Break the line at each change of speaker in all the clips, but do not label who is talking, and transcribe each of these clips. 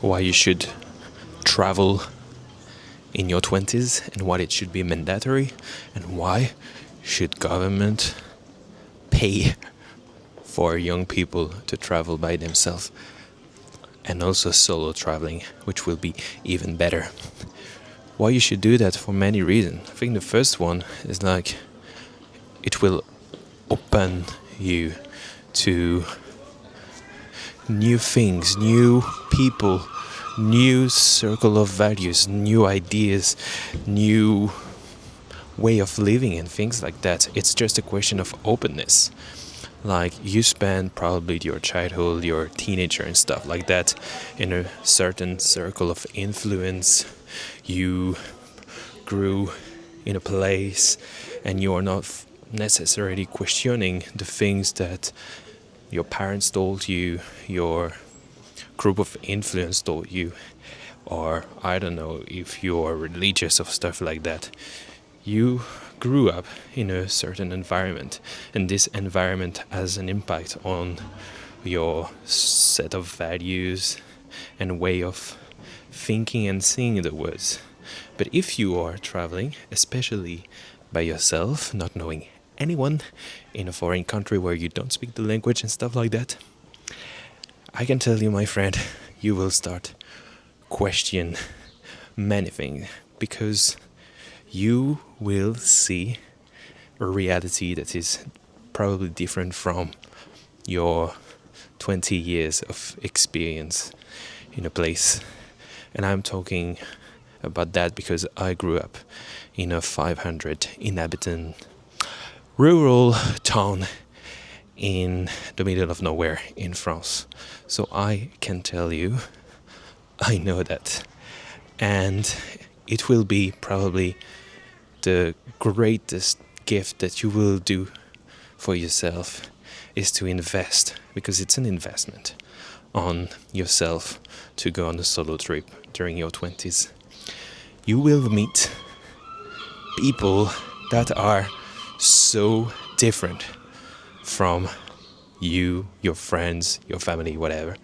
why you should travel in your 20s and why it should be mandatory, and why should government pay for young people to travel by themselves, and also solo traveling, which will be even better. Why you should do that for many reasons. I think the first one is like it will open you to new things, new people, new circle of values, new ideas, new way of living and things like that. It's just a question of openness. Like you spend probably your childhood, your teenager and stuff like that in a certain circle of influence. You grew in a place and you are not necessarily questioning the things that your parents told you, your group of influence told you, or I don't know if you're religious or stuff like that. You grew up in a certain environment, and this environment has an impact on your set of values and way of thinking and seeing the world. But if you are traveling, especially by yourself, not knowing anyone in a foreign country where you don't speak the language and stuff like that, I can tell you, my friend, you will start question many things, because you will see a reality that is probably different from your 20 years of experience in a place. And I'm talking about that because I grew up in a 500 inhabitant rural town in the middle of nowhere in France. So I can tell you, I know that. And it will be probably the greatest gift that you will do for yourself is to invest, because it's an investment on yourself to go on a solo trip during your 20s. You will meet people that are so different from you, your friends, your family, whatever.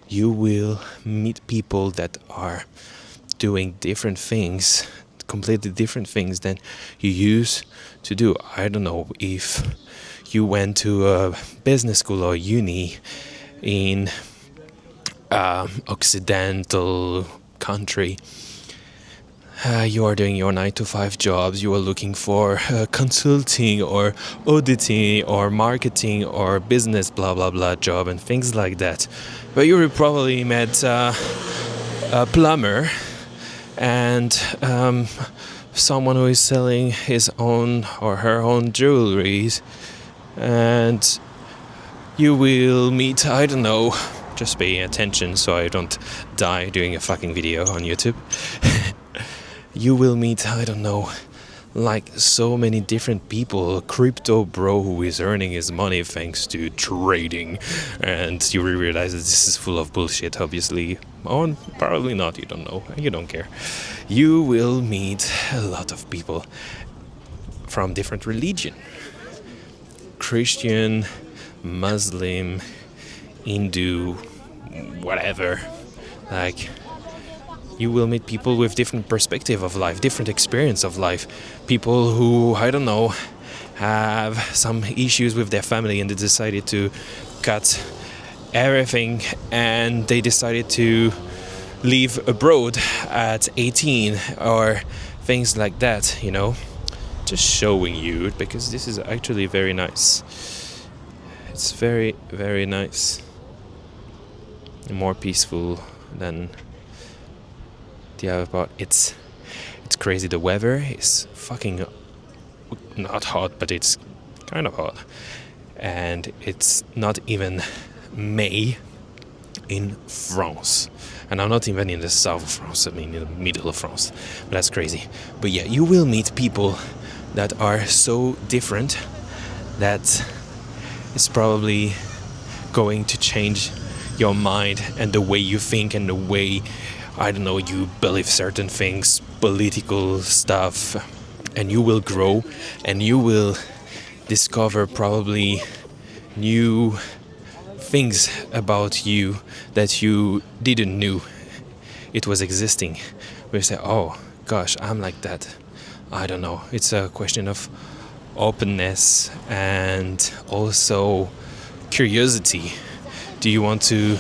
You will meet people that are doing different things, completely different things than you used to do. I don't know if you went to a business school or uni in Occidental country. You are doing your 9-to-5 jobs, you are looking for consulting or auditing or marketing or business blah blah blah job and things like that. But you will probably met a plumber and someone who is selling his own or her own jewelries, and you will meet, I don't know, just pay attention so I don't die doing a fucking video on YouTube. You will meet, I don't know, like so many different people. A crypto bro who is earning his money thanks to trading, and you will realize that this is full of bullshit, obviously. Or probably not, you don't know, you don't care. You will meet a lot of people from different religion. Christian, Muslim, Hindu, whatever. Like, you will meet people with different perspective of life, different experience of life. People who, I don't know, have some issues with their family and they decided to cut everything and they decided to leave abroad at 18 or things like that, you know. Just showing you, because this is actually very nice. It's very, very nice. More peaceful than the other part. It's crazy. The weather is fucking not hot, but it's kind of hot. And it's not even May in France. And I'm not even in the south of France, I mean in the middle of France. But that's crazy. But yeah, you will meet people that are so different that it's probably going to change your mind and the way you think and the way, I don't know, you believe certain things, political stuff, and you will grow and you will discover probably new things about you that you didn't know it was existing, we say, oh gosh, I'm like that. I don't know. It's a question of openness and also curiosity. Do you want to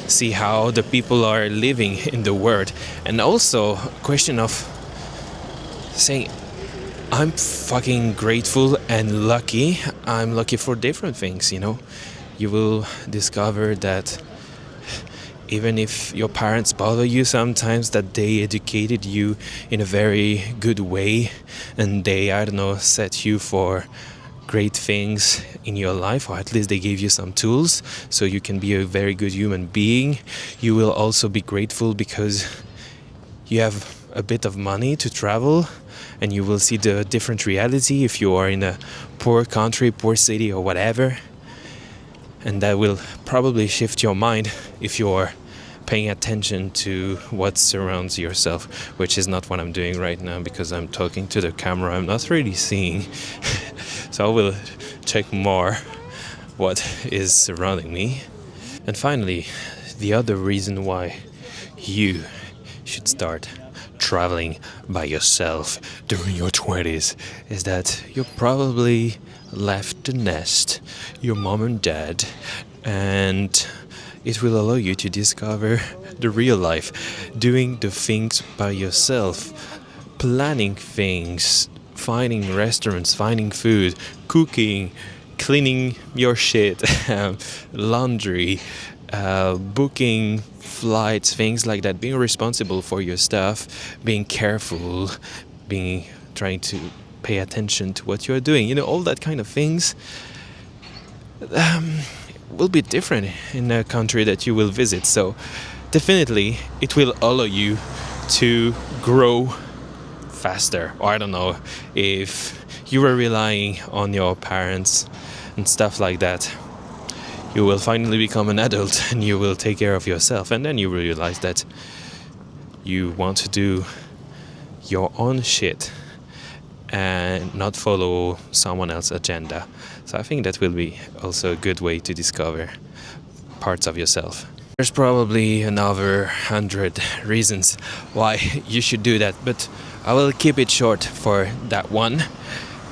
see how the people are living in the world? And also a question of saying, I'm fucking grateful and lucky. I'm lucky for different things, you know. You will discover that even if your parents bother you sometimes, that they educated you in a very good way and they, I don't know, set you for great things in your life, or at least they gave you some tools so you can be a very good human being. You will also be grateful because you have a bit of money to travel and you will see the different reality if you are in a poor country, poor city or whatever. And that will probably shift your mind if you're paying attention to what surrounds yourself, which is not what I'm doing right now because I'm talking to the camera. I'm not really seeing. So I will check more what is surrounding me. And finally, the other reason why you should start traveling by yourself during your 20s is that you probably left the nest, your mom and dad, and it will allow you to discover the real life, doing the things by yourself, planning things, finding restaurants, finding food, cooking, cleaning your shit, laundry, booking flights, things like that, being responsible for your stuff, being careful, trying to pay attention to what you're doing, you know, all that kind of things will be different in a country that you will visit. So definitely it will allow you to grow faster. Or I don't know, if you were relying on your parents and stuff like that, you will finally become an adult and you will take care of yourself, and then you will realize that you want to do your own shit and not follow someone else's agenda. So I think that will be also a good way to discover parts of yourself. There's probably another 100 reasons why you should do that, but I will keep it short for that one.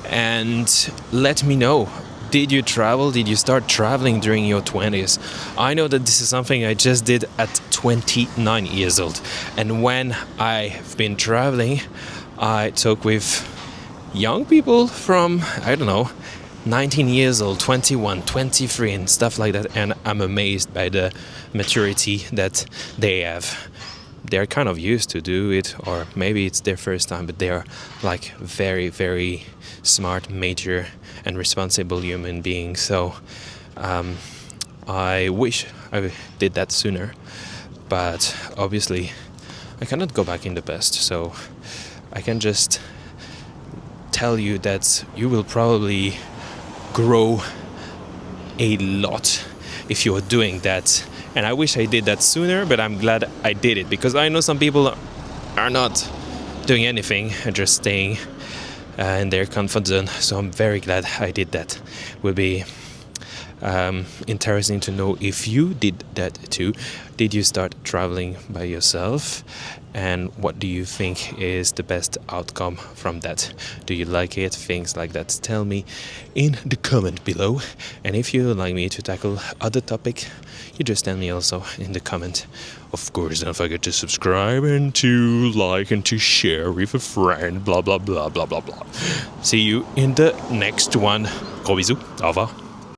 And let me know, did you travel? Did you start traveling during your 20s? I know that this is something I just did at 29 years old. And when I've been traveling, I talk with young people from, I don't know, 19 years old, 21, 23 and stuff like that. And I'm amazed by the maturity that they have. They're kind of used to do it, or maybe it's their first time, but they're like very, very smart, mature and responsible human beings. So I wish I did that sooner, but obviously I cannot go back in the past. So I can just tell you that you will probably grow a lot if you are doing that. And I wish I did that sooner, but I'm glad I did it, because I know some people are not doing anything and just staying in their comfort zone. So I'm very glad I did that. Will be interesting to know if you did that too. Did you start traveling by yourself? And what do you think is the best outcome from that? Do you like it? Things like that. Tell me in the comment below. And if you would like me to tackle other topic, you just tell me also in the comment. Of course, don't forget to subscribe and to like and to share with a friend. Blah, blah, blah, blah, blah, blah. See you in the next one. Gros bisous. Au revoir.